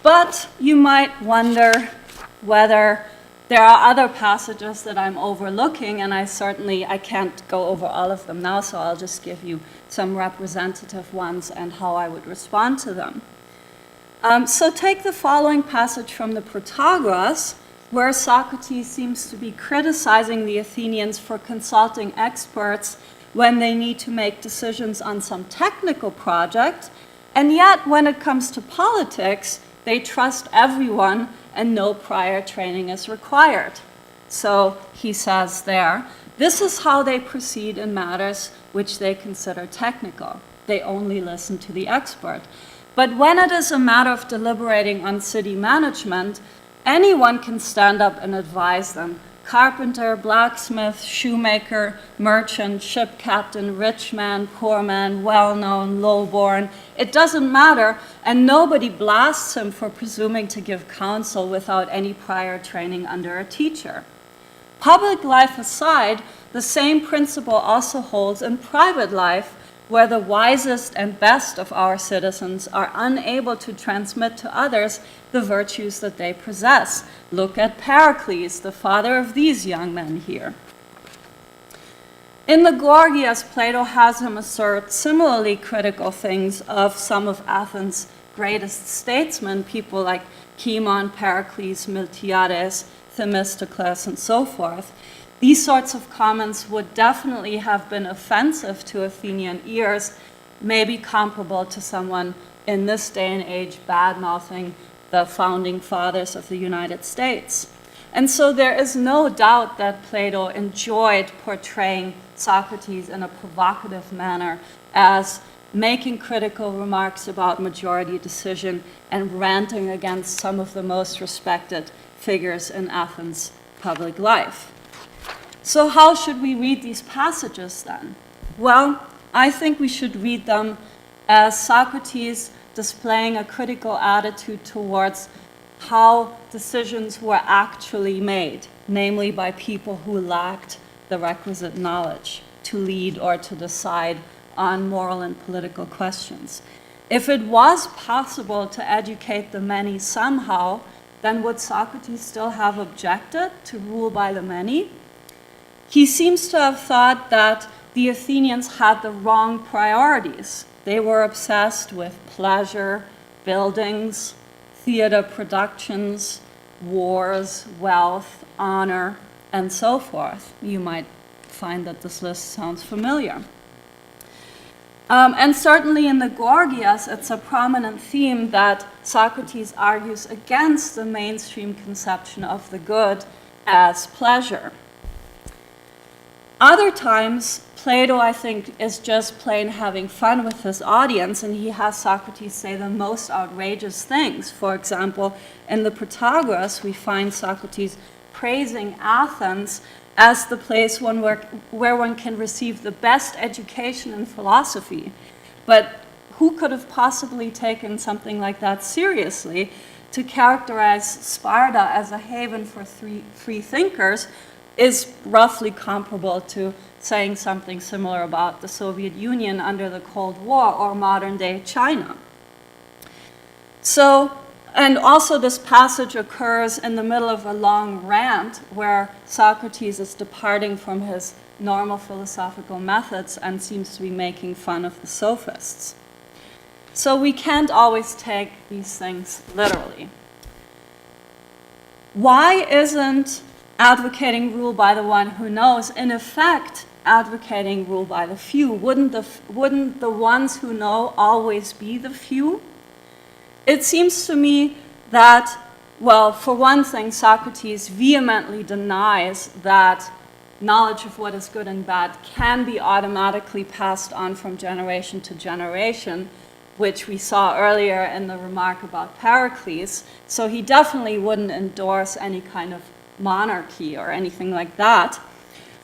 But you might wonder whether there are other passages that I'm overlooking, and I can't go over all of them now, so I'll just give you some representative ones and how I would respond to them. So take the following passage from the Protagoras, where Socrates seems to be criticizing the Athenians for consulting experts when they need to make decisions on some technical project, and yet when it comes to politics, they trust everyone and no prior training is required. So he says there, this is how they proceed in matters which they consider technical. They only listen to the expert. But when it is a matter of deliberating on city management, anyone can stand up and advise them. Carpenter, blacksmith, shoemaker, merchant, ship captain, rich man, poor man, well-known, low-born. It doesn't matter, and nobody blasts him for presuming to give counsel without any prior training under a teacher. Public life aside, the same principle also holds in private life, where the wisest and best of our citizens are unable to transmit to others the virtues that they possess. Look at Pericles, the father of these young men here. In the Gorgias, Plato has him assert similarly critical things of some of Athens' greatest statesmen, people like Cimon, Pericles, Miltiades, Themistocles, and so forth. These sorts of comments would definitely have been offensive to Athenian ears, maybe comparable to someone in this day and age bad-mouthing the founding fathers of the United States. And so there is no doubt that Plato enjoyed portraying Socrates in a provocative manner as making critical remarks about majority decision and ranting against some of the most respected figures in Athens' public life. So how should we read these passages then? Well, I think we should read them as Socrates displaying a critical attitude towards how decisions were actually made, namely by people who lacked the requisite knowledge to lead or to decide on moral and political questions. If it was possible to educate the many somehow, then would Socrates still have objected to rule by the many? He seems to have thought that the Athenians had the wrong priorities. They were obsessed with pleasure, buildings, theater productions, wars, wealth, honor, and so forth. You might find that this list sounds familiar. And certainly in the Gorgias, it's a prominent theme that Socrates argues against the mainstream conception of the good as pleasure. Other times, Plato, I think, is just plain having fun with his audience, and he has Socrates say the most outrageous things. For example, in the Protagoras, we find Socrates praising Athens as the place where one can receive the best education in philosophy. But who could have possibly taken something like that seriously? To characterize Sparta as a haven for free thinkers is roughly comparable to saying something similar about the Soviet Union under the Cold War or modern-day China. So, and also this passage occurs in the middle of a long rant where Socrates is departing from his normal philosophical methods and seems to be making fun of the sophists. So we can't always take these things literally. Why isn't advocating rule by the one who knows, in effect, advocating rule by the few? Wouldn't the ones who know always be the few? It seems to me that, well, for one thing, Socrates vehemently denies that knowledge of what is good and bad can be automatically passed on from generation to generation, which we saw earlier in the remark about Pericles. So he definitely wouldn't endorse any kind of monarchy or anything like that.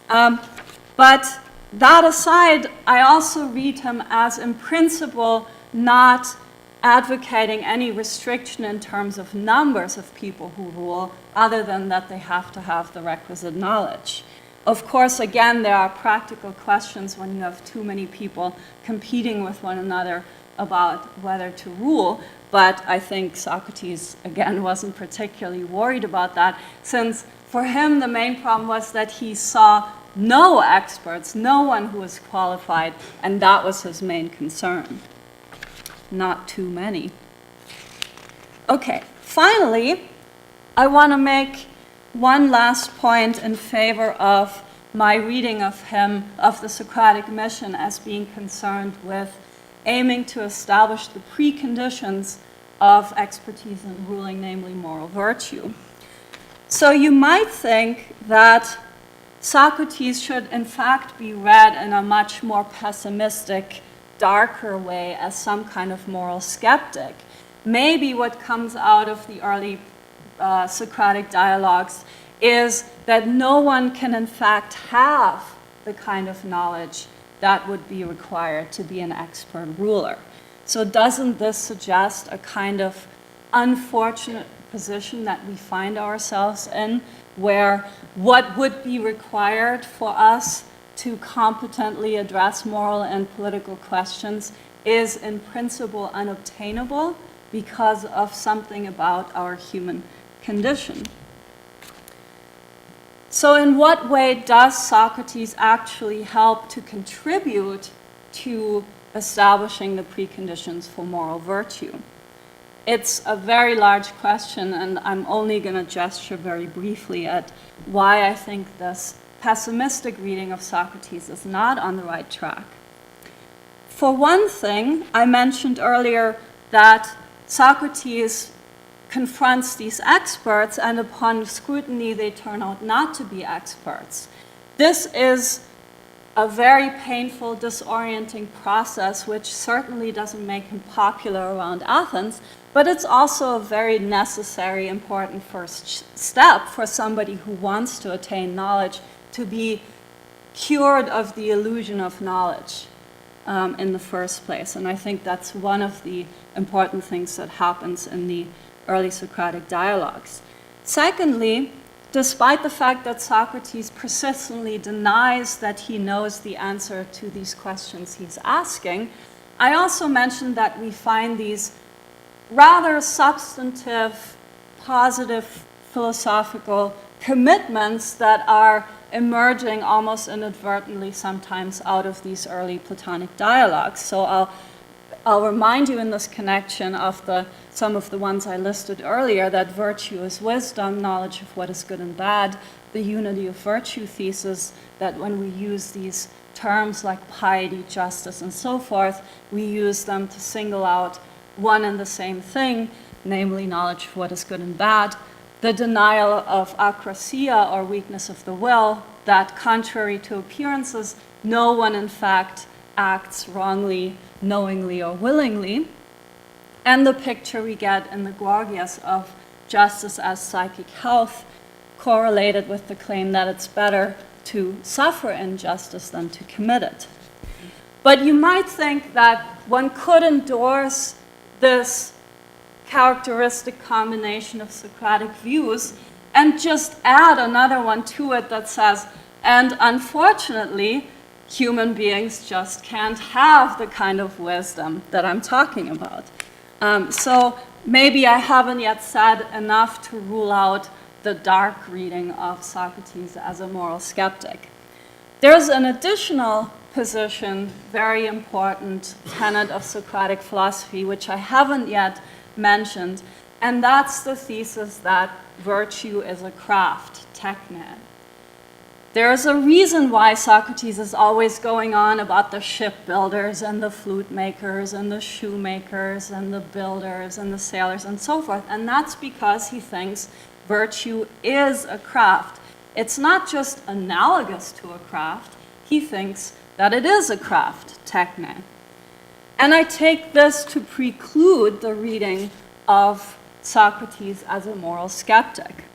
But that aside, I also read him as, in principle, not advocating any restriction in terms of numbers of people who rule, other than that they have to have the requisite knowledge. Of course, again, there are practical questions when you have too many people competing with one another about whether to rule, But I think Socrates, again, wasn't particularly worried about that, since for him the main problem was that he saw no experts, no one who was qualified, and that was his main concern. Not too many. Okay, finally, I want to make one last point in favor of my reading of him, of the Socratic mission, as being concerned with aiming to establish the preconditions of expertise in ruling, namely moral virtue. So you might think that Socrates should in fact be read in a much more pessimistic, darker way as some kind of moral skeptic. Maybe what comes out of the early Socratic dialogues is that no one can in fact have the kind of knowledge that would be required to be an expert ruler. So doesn't this suggest a kind of unfortunate position that we find ourselves in, where what would be required for us to competently address moral and political questions is in principle unobtainable because of something about our human condition? So in what way does Socrates actually help to contribute to establishing the preconditions for moral virtue? It's a very large question, and I'm only going to gesture very briefly at why I think this pessimistic reading of Socrates is not on the right track. For one thing, I mentioned earlier that Socrates confronts these experts, and upon scrutiny, they turn out not to be experts. This is a very painful, disorienting process, which certainly doesn't make him popular around Athens, but it's also a very necessary, important first step for somebody who wants to attain knowledge, to be cured of the illusion of knowledge in the first place. And I think that's one of the important things that happens in the early Socratic dialogues. Secondly, despite the fact that Socrates persistently denies that he knows the answer to these questions he's asking, I also mentioned that we find these rather substantive, positive philosophical commitments that are emerging almost inadvertently sometimes out of these early Platonic dialogues. So I'll remind you in this connection of some of the ones I listed earlier, that virtue is wisdom, knowledge of what is good and bad, the unity of virtue thesis, that when we use these terms like piety, justice, and so forth, we use them to single out one and the same thing, namely knowledge of what is good and bad. The denial of akrasia, or weakness of the will, that contrary to appearances, no one in fact acts wrongly, knowingly or willingly. And the picture we get in the Gorgias of justice as psychic health, correlated with the claim that it's better to suffer injustice than to commit it. But you might think that one could endorse this characteristic combination of Socratic views and just add another one to it that says, and unfortunately, human beings just can't have the kind of wisdom that I'm talking about. So maybe I haven't yet said enough to rule out the dark reading of Socrates as a moral skeptic. There's an additional position, very important tenet of Socratic philosophy, which I haven't yet mentioned, and that's the thesis that virtue is a craft, techne. There is a reason why Socrates is always going on about the shipbuilders and the flute makers and the shoemakers and the builders and the sailors and so forth, and that's because he thinks virtue is a craft. It's not just analogous to a craft, he thinks that it is a craft, techne. And I take this to preclude the reading of Socrates as a moral skeptic.